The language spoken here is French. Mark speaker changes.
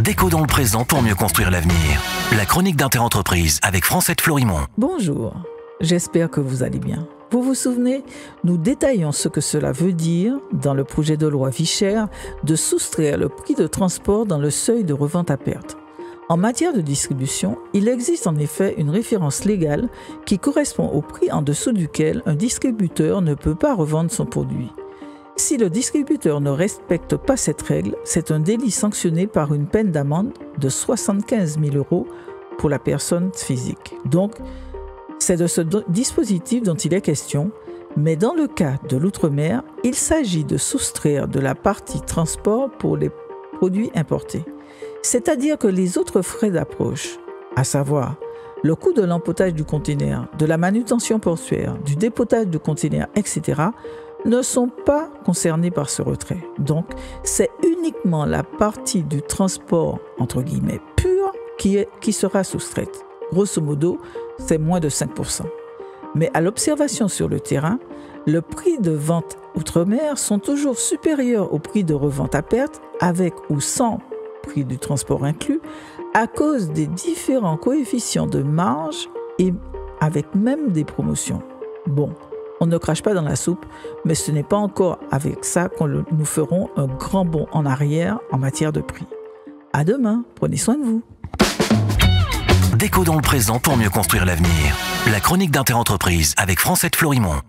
Speaker 1: Déco dans le présent pour mieux construire l'avenir. La chronique d'Interentreprise avec Francette Florimond.
Speaker 2: Bonjour, j'espère que vous allez bien. Vous vous souvenez, nous détaillons ce que cela veut dire dans le projet de loi Vicher de soustraire le prix de transport dans le seuil de revente à perte. En matière de distribution, il existe en effet une référence légale qui correspond au prix en dessous duquel un distributeur ne peut pas revendre son produit. Si le distributeur ne respecte pas cette règle, c'est un délit sanctionné par une peine d'amende de 75 000 € pour la personne physique. Donc, c'est de ce dispositif dont il est question, mais dans le cas de l'outre-mer, il s'agit de soustraire de la partie transport pour les produits importés. C'est-à-dire que les autres frais d'approche, à savoir le coût de l'empotage du conteneur, de la manutention portuaire, du dépotage du conteneur, etc., ne sont pas concernés par ce retrait. Donc, c'est uniquement la partie du transport, entre guillemets, pur qui sera soustraite. Grosso modo, c'est moins de 5%. Mais à l'observation sur le terrain, le prix de vente outre-mer sont toujours supérieurs au prix de revente à perte, avec ou sans prix du transport inclus, à cause des différents coefficients de marge et avec même des promotions. Bon, on ne crache pas dans la soupe, mais ce n'est pas encore avec ça que nous ferons un grand bond en arrière en matière de prix. À demain, prenez soin de vous.
Speaker 1: Déco dans le présent pour mieux construire l'avenir. La chronique d'Interentreprise avec Francette Florimond.